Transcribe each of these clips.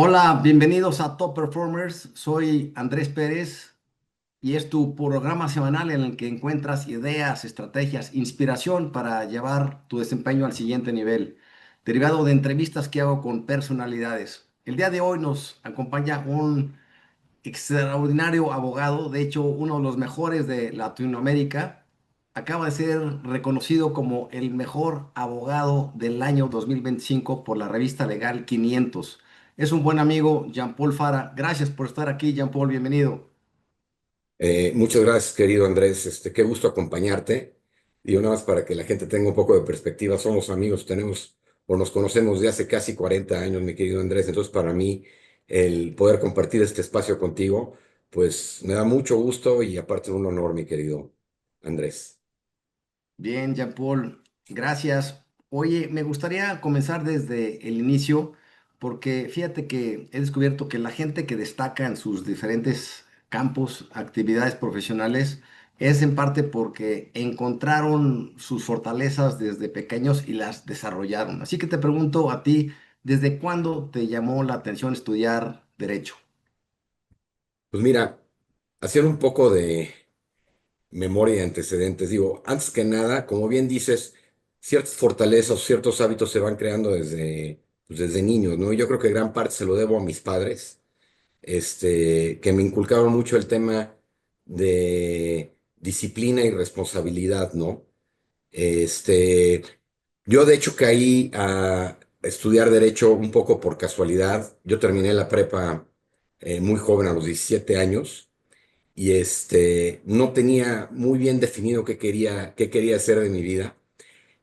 Hola, bienvenidos a Top Performers. Soy Andrés Pérez y es tu programa semanal en el que encuentras ideas, estrategias, inspiración para llevar tu desempeño al siguiente nivel, derivado de entrevistas que hago con personalidades. El día de hoy nos acompaña un extraordinario abogado, de hecho uno de los mejores de Latinoamérica. Acaba de ser reconocido como el mejor abogado del año 2025 por la revista Legal 500. Es un buen amigo, Jean-Paul Fara. Gracias por estar aquí, Jean-Paul, bienvenido. Muchas gracias, querido Andrés. Qué gusto acompañarte. Y nada más para que la gente tenga un poco de perspectiva, somos amigos, tenemos o nos conocemos de hace casi 40 años, mi querido Andrés. Entonces, para mí, el poder compartir este espacio contigo, pues me da mucho gusto y aparte un honor, mi querido Andrés. Bien, Jean-Paul, gracias. Oye, me gustaría comenzar desde el inicio porque fíjate que he descubierto que la gente que destaca en sus diferentes campos, actividades profesionales, es en parte porque encontraron sus fortalezas desde pequeños y las desarrollaron. Así que te pregunto a ti, ¿desde cuándo te llamó la atención estudiar derecho? Pues mira, hacer un poco de memoria y antecedentes. Digo, antes que nada, como bien dices, ciertas fortalezas, ciertos hábitos se van creando desde niños, ¿no? Yo creo que gran parte se lo debo a mis padres, que me inculcaron mucho el tema de disciplina y responsabilidad, ¿no? Este, yo de hecho caí a estudiar derecho un poco por casualidad. Yo terminé la prepa muy joven, a los 17 años y no tenía muy bien definido qué quería hacer de mi vida.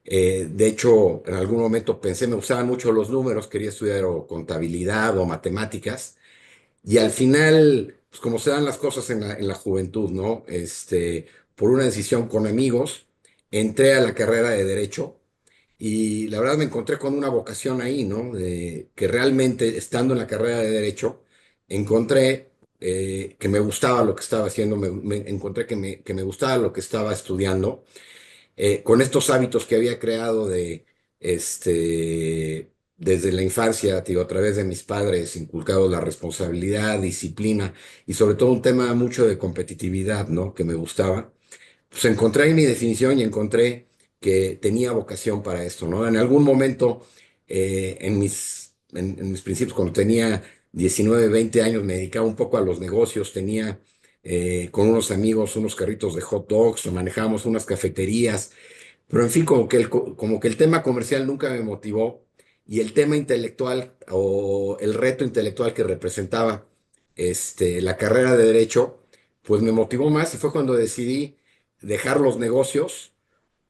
De hecho, en algún momento pensé, me gustaban mucho los números, quería estudiar o contabilidad o matemáticas, y al final, pues como se dan las cosas en la juventud, ¿no? Por una decisión con amigos, entré a la carrera de Derecho y la verdad me encontré con una vocación ahí, ¿no? Que realmente estando en la carrera de Derecho, encontré que me gustaba lo que estaba haciendo, me encontré que me gustaba lo que estaba estudiando, con estos hábitos que había creado desde la infancia, digo, a través de mis padres, inculcado la responsabilidad, disciplina y sobre todo un tema mucho de competitividad, ¿no? Que me gustaba. Pues encontré ahí mi definición y encontré que tenía vocación para esto, ¿no? En algún momento, en mis principios, cuando tenía 19 20 años, me dedicaba un poco a los negocios, tenía con unos amigos unos carritos de hot dogs, manejábamos unas cafeterías, pero en fin, como que el tema comercial nunca me motivó y el tema intelectual o el reto intelectual que representaba la carrera de derecho, pues me motivó más y fue cuando decidí dejar los negocios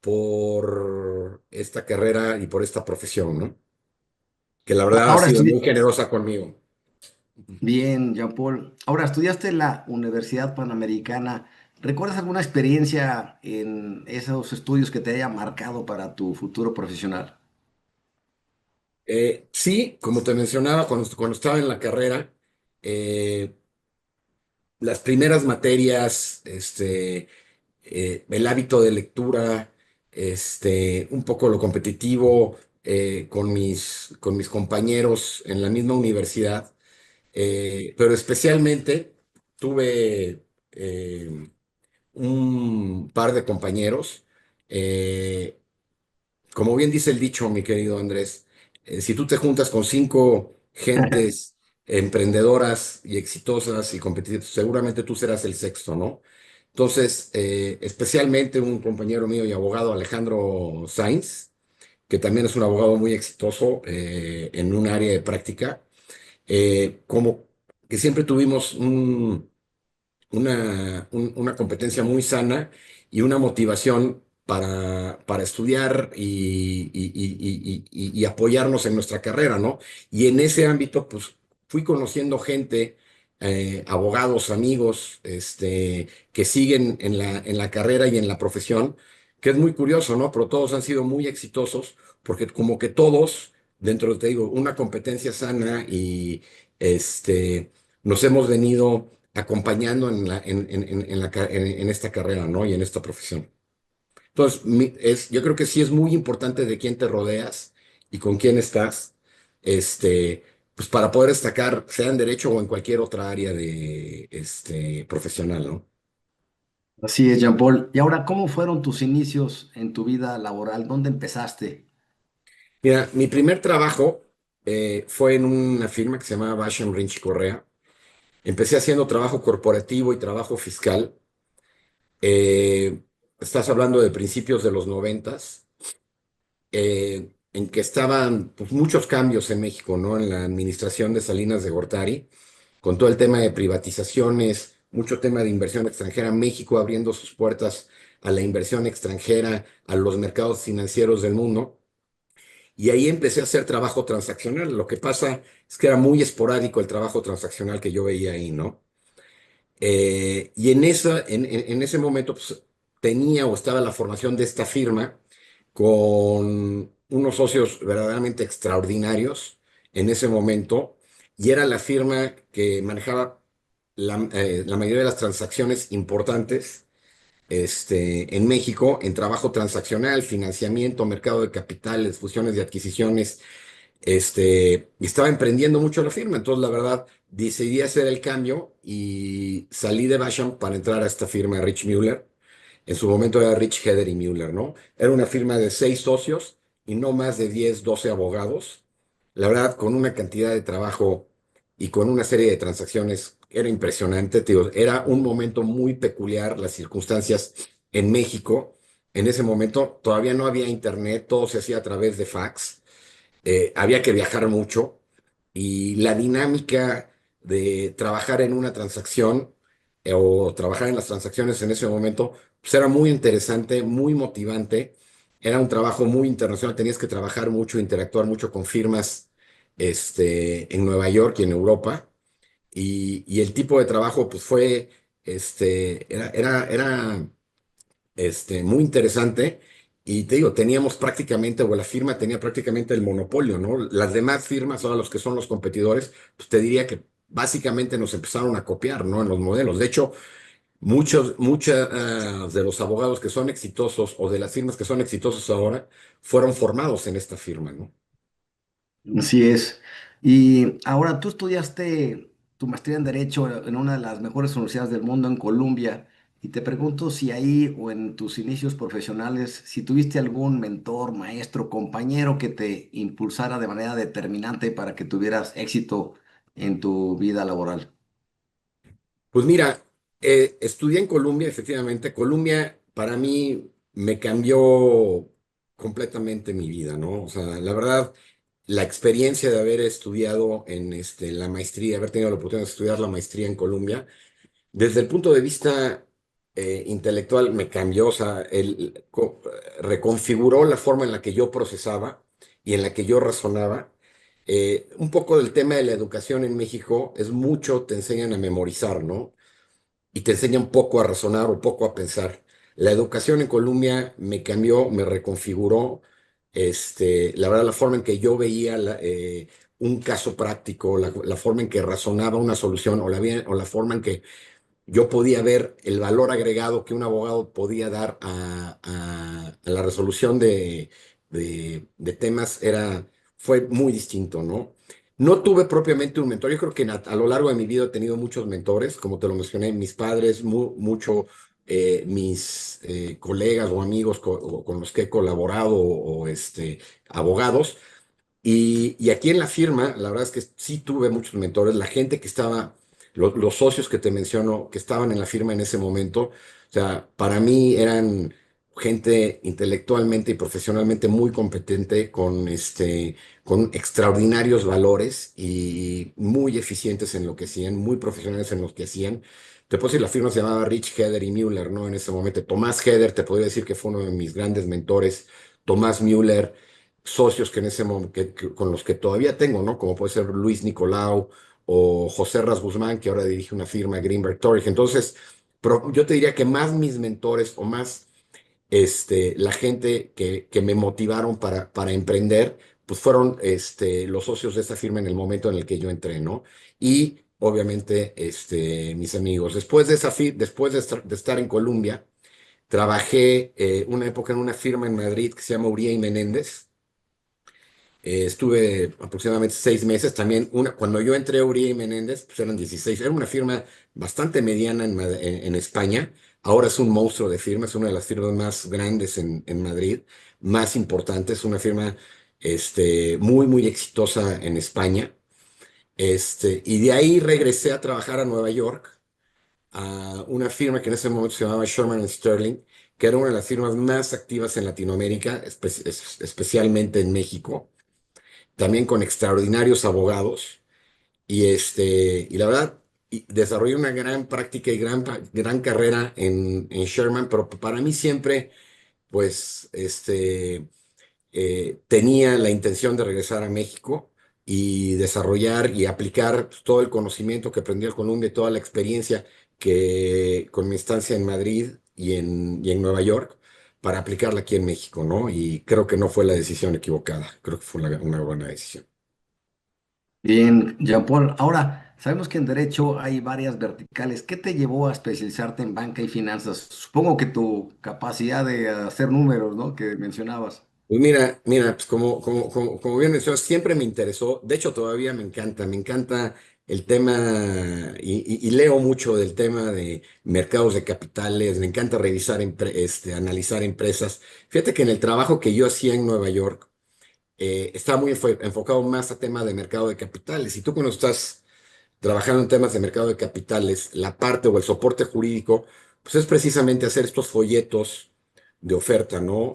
por esta carrera y por esta profesión, ¿no? Que la verdad ha Ahora sido muy estudié. generosa conmigo. Bien, Jean-Paul. Ahora, estudiaste en la Universidad Panamericana. ¿Recuerdas alguna experiencia en esos estudios que te haya marcado para tu futuro profesional? Sí, como te mencionaba, cuando estaba en la carrera, eh, las primeras materias, el hábito de lectura, un poco lo competitivo con mis compañeros en la misma universidad, pero especialmente tuve un par de compañeros. eh, Como bien dice el dicho, mi querido Andrés, si tú te juntas con cinco gentes emprendedoras y exitosas y competitivas, seguramente tú serás el sexto, ¿no? Entonces, especialmente un compañero mío y abogado, Alejandro Sainz, que también es un abogado muy exitoso en un área de práctica, como que siempre tuvimos una competencia muy sana y una motivación para estudiar y apoyarnos en nuestra carrera, ¿no? Y en ese ámbito, pues fui conociendo gente, abogados, amigos, que siguen en la carrera y en la profesión, que es muy curioso, ¿no? Pero todos han sido muy exitosos porque como que todos, dentro de, te digo, una competencia sana y nos hemos venido acompañando en esta carrera, ¿no? Y en esta profesión. Entonces, yo creo que sí es muy importante de quién te rodeas y con quién estás, este, pues para poder destacar, sea en derecho o en cualquier otra área de, profesional, ¿no? Así es, Jean Paul. Y ahora, ¿cómo fueron tus inicios en tu vida laboral? ¿Dónde empezaste? Mira, mi primer trabajo fue en una firma que se llamaba Basham Rinch Correa. Empecé haciendo trabajo corporativo y trabajo fiscal. Eh, Estás hablando de principios de los noventas, en que estaban pues, muchos cambios en México, ¿no? En la administración de Salinas de Gortari, con todo el tema de privatizaciones, mucho tema de inversión extranjera, México abriendo sus puertas a la inversión extranjera, a los mercados financieros del mundo. Y ahí empecé a hacer trabajo transaccional. Lo que pasa es que era muy esporádico el trabajo transaccional que yo veía ahí, ¿no? Y en ese momento pues, tenía o estaba la formación de esta firma con unos socios verdaderamente extraordinarios en ese momento, y era la firma que manejaba la mayoría de las transacciones importantes en México en trabajo transaccional, financiamiento, mercado de capitales, fusiones y adquisiciones. Y estaba emprendiendo mucho la firma, entonces la verdad decidí hacer el cambio y salí de Basham para entrar a esta firma Rich Mueller. En su momento era Rich, Heder y Mueller, ¿no? Era una firma de 6 socios y no más de 10 12 abogados. La verdad, con una cantidad de trabajo y con una serie de transacciones, era impresionante, te digo, era un momento muy peculiar, las circunstancias en México. En ese momento todavía no había internet, todo se hacía a través de fax. Había que viajar mucho y la dinámica de trabajar en una transacción o trabajar en las transacciones en ese momento, pues era muy interesante, muy motivante. Era un trabajo muy internacional, tenías que trabajar mucho, interactuar mucho con firmas en Nueva York y en Europa. Y el tipo de trabajo, pues fue, era muy interesante. Y te digo, teníamos prácticamente, o la firma tenía prácticamente el monopolio, ¿no? Las demás firmas, ahora los que son los competidores, pues te diría que básicamente nos empezaron a copiar, ¿no? En los modelos. De hecho, muchos de los abogados que son exitosos o de las firmas que son exitosos ahora fueron formados en esta firma, ¿no? Así es. Y ahora tú estudiaste tu maestría en Derecho en una de las mejores universidades del mundo, en Columbia, y te pregunto si ahí o en tus inicios profesionales, si tuviste algún mentor, maestro, compañero que te impulsara de manera determinante para que tuvieras éxito en tu vida laboral. Pues mira, estudié en Colombia, efectivamente. Colombia para mí me cambió completamente mi vida, ¿no? O sea, la verdad, la experiencia de haber estudiado en la maestría, haber tenido la oportunidad de estudiar la maestría en Colombia, desde el punto de vista intelectual me cambió, o sea, reconfiguró la forma en la que yo procesaba y en la que yo razonaba. Un poco del tema de la educación en México es mucho, te enseñan a memorizar, ¿no? Y te enseña un poco a razonar, un poco a pensar. La educación en Colombia me cambió, me reconfiguró, la verdad, la forma en que yo veía un caso práctico, la forma en que razonaba una solución o la forma en que yo podía ver el valor agregado que un abogado podía dar a la resolución de temas fue muy distinto, ¿no? No tuve propiamente un mentor. Yo creo que a lo largo de mi vida he tenido muchos mentores, como te lo mencioné, mis padres, mucho mis colegas o amigos con los que he colaborado o abogados. Y aquí en la firma, la verdad es que sí tuve muchos mentores, la gente que estaba, los socios que te menciono, que estaban en la firma en ese momento, o sea, para mí eran gente intelectualmente y profesionalmente muy competente, con extraordinarios valores y muy eficientes en lo que hacían, muy profesionales en lo que hacían. Te puedo decir, la firma se llamaba Rich, Heder y Mueller, ¿no? En ese momento, Tomás Heder, te podría decir que fue uno de mis grandes mentores, Tomás Mueller, socios que en ese momento, con los que todavía tengo, ¿no? Como puede ser Luis Nicolau o José Ras Guzmán, que ahora dirige una firma, Greenberg Torres. Entonces, yo te diría que más mis mentores o más la gente que me motivaron para emprender, pues fueron los socios de esta firma en el momento en el que yo entré, ¿no? Y obviamente mis amigos. Después de estar en Colombia, trabajé una época en una firma en Madrid que se llama Uría y Menéndez. Estuve aproximadamente 6 meses. También cuando yo entré a Uribe y Menéndez, pues eran 16. Era una firma bastante mediana en España. Ahora es un monstruo de firma, es una de las firmas más grandes en Madrid, más importantes, una firma muy, muy exitosa en España. Y de ahí regresé a trabajar a Nueva York, a una firma que en ese momento se llamaba Sherman Sterling, que era una de las firmas más activas en Latinoamérica, especialmente en México, también con extraordinarios abogados. Y la verdad, desarrollé una gran práctica y gran carrera en Sherman, pero para mí siempre, pues, tenía la intención de regresar a México y desarrollar y aplicar pues, todo el conocimiento que aprendí en Colombia, toda la experiencia que con mi estancia en Madrid y en Nueva York, para aplicarla aquí en México, ¿no? Y creo que no fue la decisión equivocada, creo que fue una buena decisión. Bien, Jean-Paul. Ahora, sabemos que en derecho hay varias verticales. ¿Qué te llevó a especializarte en banca y finanzas? Supongo que tu capacidad de hacer números, ¿no? Que mencionabas. Pues mira, pues como bien mencionas, siempre me interesó, de hecho todavía me encanta el tema y leo mucho del tema de mercados de capitales, me encanta revisar, analizar empresas. Fíjate que en el trabajo que yo hacía en Nueva York, estaba muy enfocado más a temas de mercado de capitales. Y tú cuando estás trabajando en temas de mercado de capitales, la parte o el soporte jurídico, pues es precisamente hacer estos folletos de oferta, ¿no?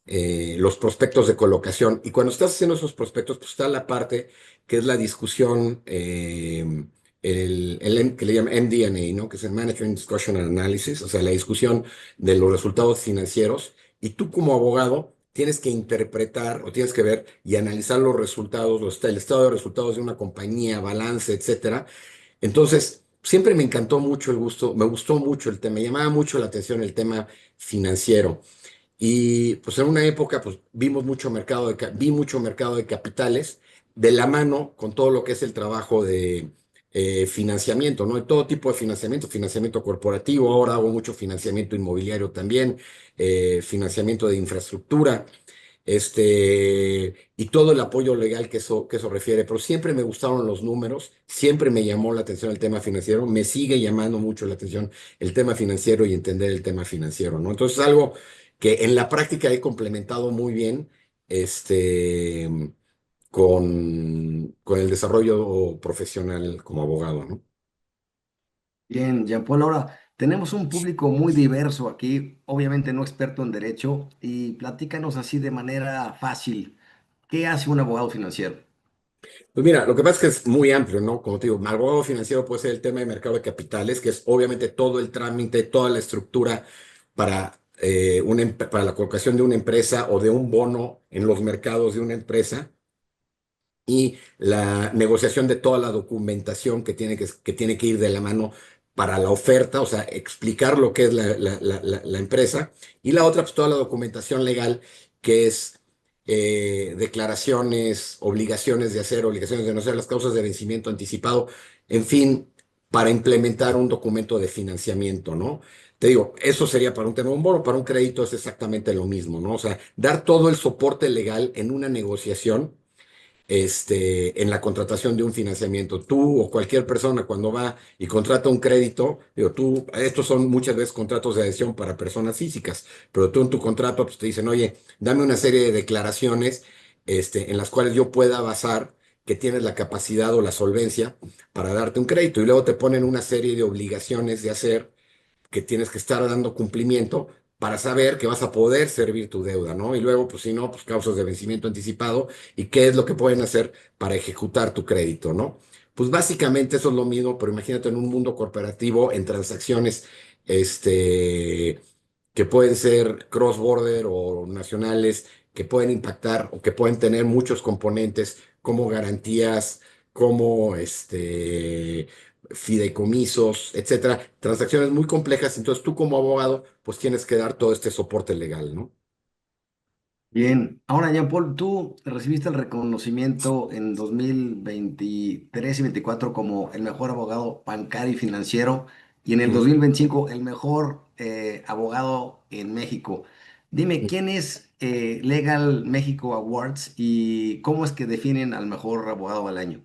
Los prospectos de colocación. Y cuando estás haciendo esos prospectos, pues está la parte que es la discusión, que le llaman MD&A, ¿no? Que es el Management Discussion and Analysis, o sea, la discusión de los resultados financieros. Y tú como abogado tienes que interpretar o tienes que ver y analizar los resultados, el estado de resultados de una compañía, balance, etcétera. Entonces, siempre me encantó mucho me gustó mucho el tema, me llamaba mucho la atención el tema financiero. Y pues en una época pues vi mucho mercado de capitales de la mano con todo lo que es el trabajo de financiamiento, ¿no? De todo tipo de financiamiento, financiamiento corporativo, ahora hago mucho financiamiento inmobiliario también, financiamiento de infraestructura, y todo el apoyo legal que eso refiere, pero siempre me gustaron los números, siempre me llamó la atención el tema financiero, me sigue llamando mucho la atención el tema financiero y entender el tema financiero, ¿no? Entonces, algo que en la práctica he complementado muy bien, este, con el desarrollo profesional como abogado, ¿no? Bien, Jean-Paul. Ahora, tenemos un público muy diverso aquí, obviamente no experto en derecho, y platícanos así de manera fácil. ¿Qué hace un abogado financiero? Pues mira, lo que pasa es que es muy amplio, ¿no? Como te digo, abogado financiero puede ser el tema de mercado de capitales, que es obviamente todo el trámite, toda la estructura para la colocación de una empresa o de un bono en los mercados de una empresa y la negociación de toda la documentación que tiene que ir de la mano para la oferta, o sea, explicar lo que es la empresa, y la otra, pues toda la documentación legal, que es declaraciones, obligaciones de hacer, obligaciones de no hacer, las causas de vencimiento anticipado, en fin, para implementar un documento de financiamiento, ¿no? Te digo, eso sería para un tema, un bono, para un crédito es exactamente lo mismo, ¿no? O sea, dar todo el soporte legal en una negociación, en la contratación de un financiamiento. Tú o cualquier persona cuando va y contrata un crédito, digo, estos son muchas veces contratos de adhesión para personas físicas, pero tú en tu contrato pues, te dicen, oye, dame una serie de declaraciones, en las cuales yo pueda basar que tienes la capacidad o la solvencia para darte un crédito, y luego te ponen una serie de obligaciones de hacer que tienes que estar dando cumplimiento para saber que vas a poder servir tu deuda, ¿no? Y luego, pues si no, pues causas de vencimiento anticipado y qué es lo que pueden hacer para ejecutar tu crédito, ¿no? Pues básicamente eso es lo mismo, pero imagínate en un mundo corporativo, en transacciones, que pueden ser cross-border o nacionales, que pueden impactar o que pueden tener muchos componentes como garantías, como fideicomisos, etcétera, transacciones muy complejas. Entonces tú como abogado, pues tienes que dar todo este soporte legal, ¿no? Bien, ahora Jean-Paul, tú recibiste el reconocimiento en 2023 y 24 como el mejor abogado bancario y financiero y en el Ujú. 2025 el mejor abogado en México. Dime, ¿quién es Legal México Awards y cómo es que definen al mejor abogado del año?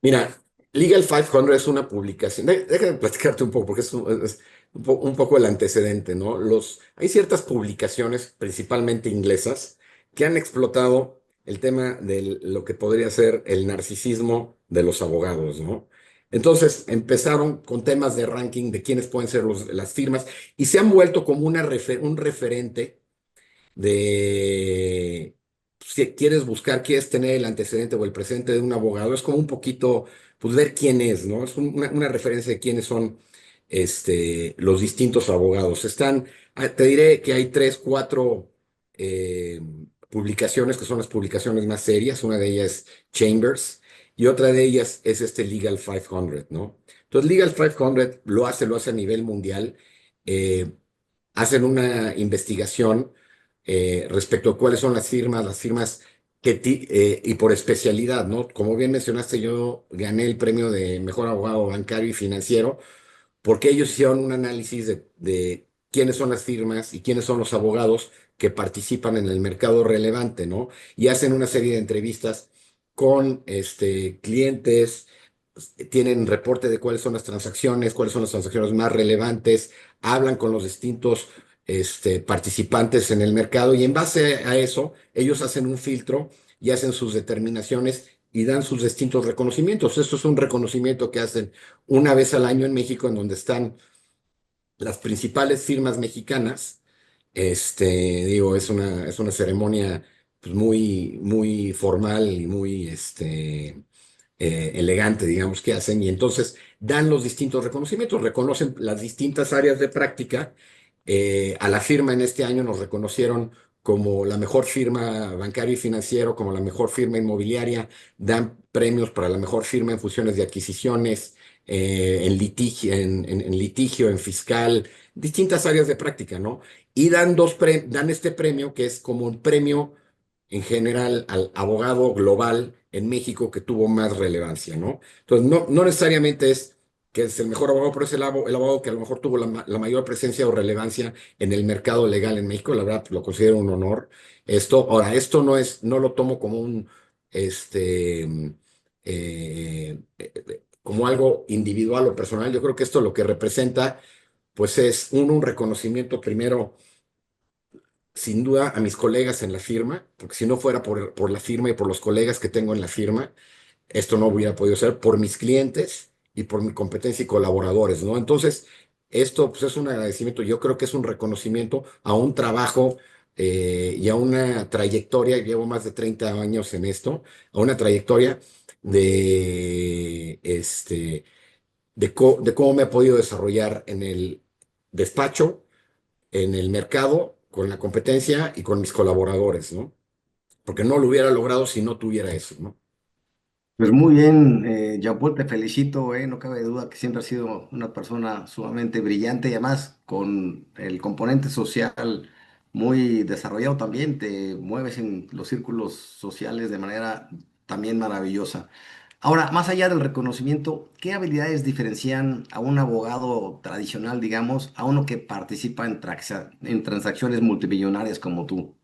Mira, Legal 500 es una publicación. Déjame platicarte un poco, porque es un poco el antecedente, ¿no? Hay ciertas publicaciones, principalmente inglesas, que han explotado el tema de lo que podría ser el narcisismo de los abogados, ¿no? Entonces empezaron con temas de ranking de quiénes pueden ser las firmas y se han vuelto como un referente de si quieres buscar, quieres tener el antecedente o el presente de un abogado, es como un poquito, pues ver quién es, ¿no? Es una referencia de quiénes son los distintos abogados. Te diré que hay tres, cuatro eh, publicaciones que son las publicaciones más serias. Una de ellas es Chambers y otra de ellas es este Legal 500, ¿no? Entonces, Legal 500 lo hace a nivel mundial. eh, Hacen una investigación respecto a cuáles son las firmas y por especialidad, ¿no? Como bien mencionaste, yo gané el premio de mejor abogado bancario y financiero porque ellos hicieron un análisis de quiénes son las firmas y quiénes son los abogados que participan en el mercado relevante, ¿no? Y hacen una serie de entrevistas con clientes, tienen reporte de cuáles son las transacciones más relevantes, hablan con los distintos participantes en el mercado y en base a eso ellos hacen un filtro y hacen sus determinaciones y dan sus distintos reconocimientos. Esto es un reconocimiento que hacen una vez al año en México, en donde están las principales firmas mexicanas. Digo, es una ceremonia pues, muy formal y muy elegante, digamos, que hacen. Y entonces dan los distintos reconocimientos, reconocen las distintas áreas de práctica. A la firma en este año nos reconocieron como la mejor firma bancaria y financiero, como la mejor firma inmobiliaria, dan premios para la mejor firma en fusiones de adquisiciones, en litigio, en fiscal, distintas áreas de práctica, ¿no? Y dan este premio que es como un premio en general al abogado global en México que tuvo más relevancia, ¿no? Entonces, no necesariamente es que es el mejor abogado, pero es el abogado que a lo mejor tuvo la mayor presencia o relevancia en el mercado legal en México. La verdad, lo considero un honor. Esto no lo tomo como como algo individual o personal. Yo creo que esto lo que representa, pues es un reconocimiento primero sin duda a mis colegas en la firma, porque si no fuera por la firma y por los colegas que tengo en la firma, esto no hubiera podido ser por mis clientes y por mi competencia y colaboradores, ¿no? Entonces, esto pues, es un agradecimiento, yo creo que es un reconocimiento a un trabajo y a una trayectoria, llevo más de 30 años en esto, a una trayectoria de, de cómo me he podido desarrollar en el despacho, en el mercado, con la competencia y con mis colaboradores, ¿no? Porque no lo hubiera logrado si no tuviera eso, ¿no? Pues muy bien, Jean-Paul, te felicito, no cabe duda que siempre has sido una persona sumamente brillante y además con el componente social muy desarrollado también, te mueves en los círculos sociales de manera también maravillosa. Ahora, más allá del reconocimiento, ¿qué habilidades diferencian a un abogado tradicional, digamos, a uno que participa en transacciones multimillonarias como tú?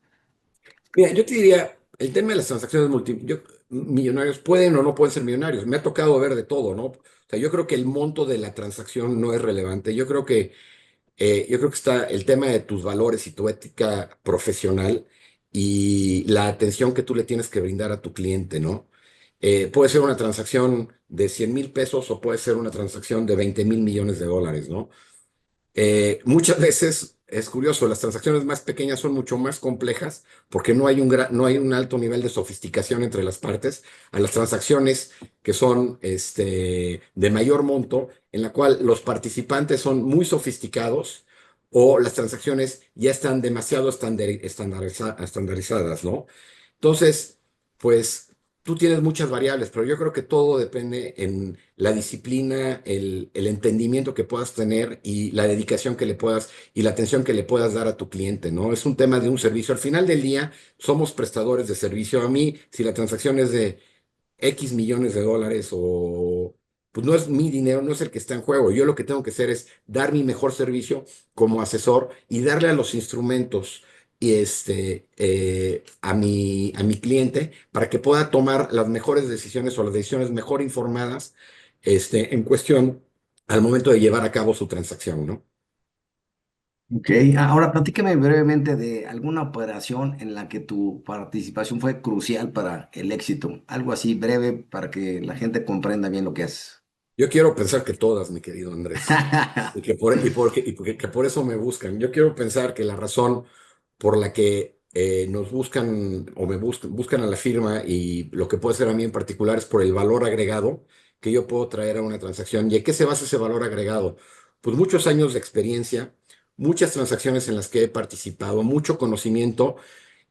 Mira, yo te diría, el tema de las transacciones millonarios pueden o no pueden ser millonarios. Me ha tocado ver de todo, ¿no? O sea, yo creo que el monto de la transacción no es relevante. Yo creo que está el tema de tus valores y tu ética profesional y la atención que tú le tienes que brindar a tu cliente, ¿no? Puede ser una transacción de 100,000 pesos o puede ser una transacción de 20,000 millones de dólares, ¿no? Muchas veces es curioso, las transacciones más pequeñas son mucho más complejas porque no hay un alto nivel de sofisticación entre las partes a las transacciones que son de mayor monto, en la cual los participantes son muy sofisticados o las transacciones ya están demasiado estandarizadas, ¿no? Entonces, pues tú tienes muchas variables, pero yo creo que todo depende en la disciplina, el entendimiento que puedas tener y la dedicación que le puedas y la atención que le puedas dar a tu cliente, ¿no? Es un tema de un servicio. Al final del día, somos prestadores de servicio. A mí, si la transacción es de X millones de dólares o... Pues no es mi dinero, no es el que está en juego. Yo lo que tengo que hacer es dar mi mejor servicio como asesor y darle a los instrumentos a mi cliente para que pueda tomar las mejores decisiones o las decisiones mejor informadas en cuestión al momento de llevar a cabo su transacción, ¿no? Ok, ahora platícame brevemente de alguna operación en la que tu participación fue crucial para el éxito. Algo así breve para que la gente comprenda bien lo que es. Yo quiero pensar que todas, mi querido Andrés, que por eso me buscan. Yo quiero pensar que la razón por la que nos buscan o buscan a la firma y lo que puede ser a mí en particular es por el valor agregado que yo puedo traer a una transacción. ¿Y en qué se basa ese valor agregado? Pues muchos años de experiencia, muchas transacciones en las que he participado, mucho conocimiento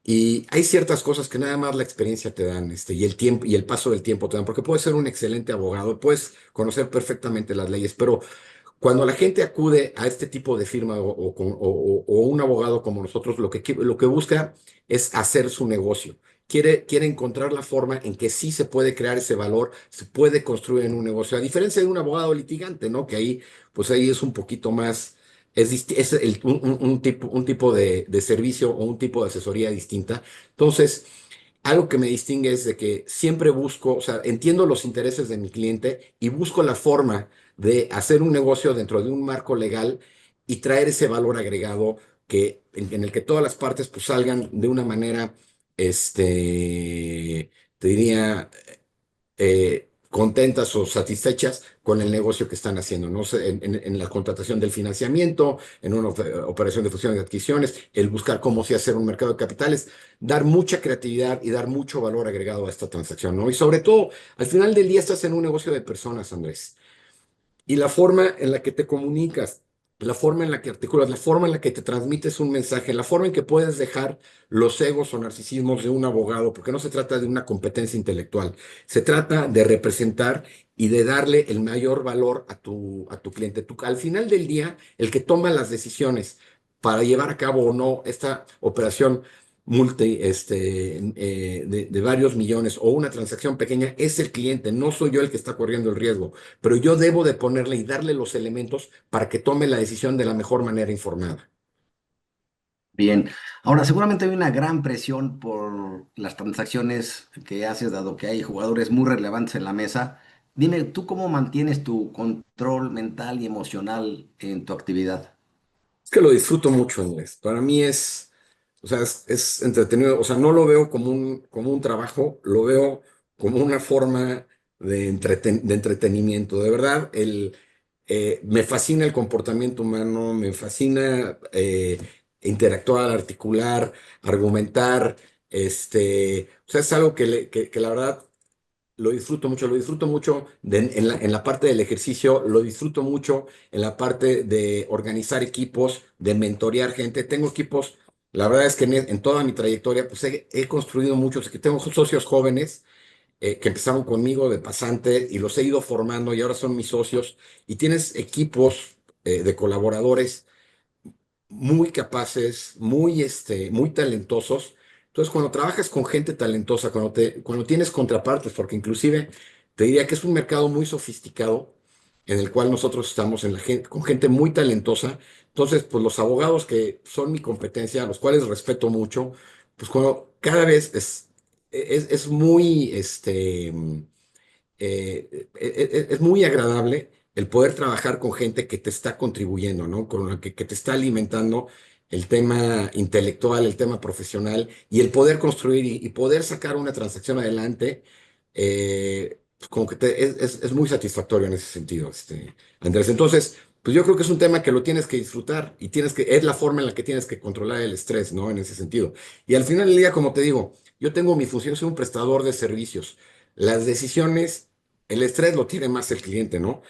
y hay ciertas cosas que nada más la experiencia te dan, y el tiempo y el paso del tiempo te dan, porque puedes ser un excelente abogado, puedes conocer perfectamente las leyes, pero cuando la gente acude a este tipo de firma o un abogado como nosotros, lo que busca es hacer su negocio. Quiere encontrar la forma en que sí se puede crear ese valor, se puede construir en un negocio, a diferencia de un abogado litigante, ¿no? Que ahí, pues ahí es un poquito más, es un tipo de servicio o un tipo de asesoría distinta. Entonces, algo que me distingue es de que siempre busco, o sea, entiendo los intereses de mi cliente y busco la forma de hacer un negocio dentro de un marco legal y traer ese valor agregado en el que todas las partes pues salgan de una manera, te diría, contentas o satisfechas con el negocio que están haciendo, ¿no? Sé, en la contratación del financiamiento, en una operación de fusiones y adquisiciones, el buscar cómo sí hacer un mercado de capitales, dar mucha creatividad y dar mucho valor agregado a esta transacción, ¿no? Y sobre todo, al final del día estás en un negocio de personas, Andrés. Y la forma en la que te comunicas, la forma en la que articulas, la forma en la que te transmites un mensaje, la forma en que puedes dejar los egos o narcisismos de un abogado, porque no se trata de una competencia intelectual, se trata de representar y de darle el mayor valor a tu cliente. Al final del día, el que toma las decisiones para llevar a cabo o no esta operación de varios millones o una transacción pequeña es el cliente, no soy yo el que está corriendo el riesgo, pero yo debo de ponerle y darle los elementos para que tome la decisión de la mejor manera informada. Bien, ahora seguramente hay una gran presión por las transacciones que haces, dado que hay jugadores muy relevantes en la mesa. Dime, ¿tú cómo mantienes tu control mental y emocional en tu actividad? Es que lo disfruto mucho, Andrés. Para mí o sea, es entretenido. O sea, no lo veo como un trabajo, lo veo como una forma de entretenimiento. De verdad, me fascina el comportamiento humano, me fascina interactuar, articular, argumentar. O sea, es algo que la verdad lo disfruto mucho en la parte del ejercicio, lo disfruto mucho en la parte de organizar equipos, de mentorear gente. Tengo equipos, la verdad es que en toda mi trayectoria, pues he construido muchos, que tengo socios jóvenes que empezaron conmigo de pasante y los he ido formando y ahora son mis socios. Y tienes equipos de colaboradores muy capaces, muy talentosos. Entonces, cuando trabajas con gente talentosa, cuando tienes contrapartes, porque inclusive te diría que es un mercado muy sofisticado en el cual nosotros estamos con gente muy talentosa. Entonces, pues los abogados que son mi competencia, a los cuales respeto mucho, pues cuando cada vez es muy, es muy agradable el poder trabajar con gente que te está contribuyendo, ¿no? Con la que te está alimentando el tema intelectual, el tema profesional y el poder construir y poder sacar una transacción adelante, como que es muy satisfactorio en ese sentido, Andrés. Entonces, pues yo creo que es un tema que lo tienes que disfrutar y es la forma en la que tienes que controlar el estrés, ¿no? En ese sentido. Y al final del día, como te digo, yo tengo mi función, soy un prestador de servicios. Las decisiones el estrés lo tiene más el cliente, ¿no?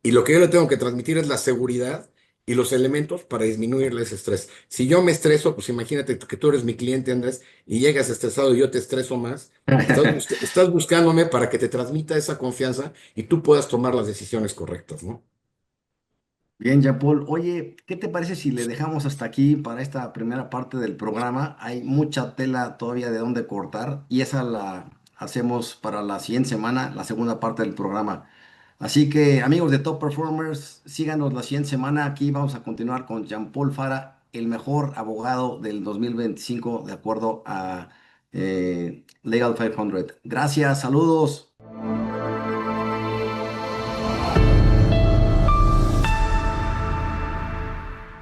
Y lo que yo le tengo que transmitir es la seguridad y los elementos para disminuirle ese estrés. Si yo me estreso, pues imagínate que tú eres mi cliente, Andrés, y llegas estresado y yo te estreso más. Estás buscándome para que te transmita esa confianza y tú puedas tomar las decisiones correctas, ¿no? Bien, Paul. Oye, ¿qué te parece si le dejamos hasta aquí para esta primera parte del programa? Hay mucha tela todavía de dónde cortar y esa la hacemos para la siguiente semana, la segunda parte del programa. Así que, amigos de Top Performers, síganos la siguiente semana. Aquí vamos a continuar con Jean-Paul Fara el mejor abogado del 2025 de acuerdo a Legal 500. Gracias, saludos.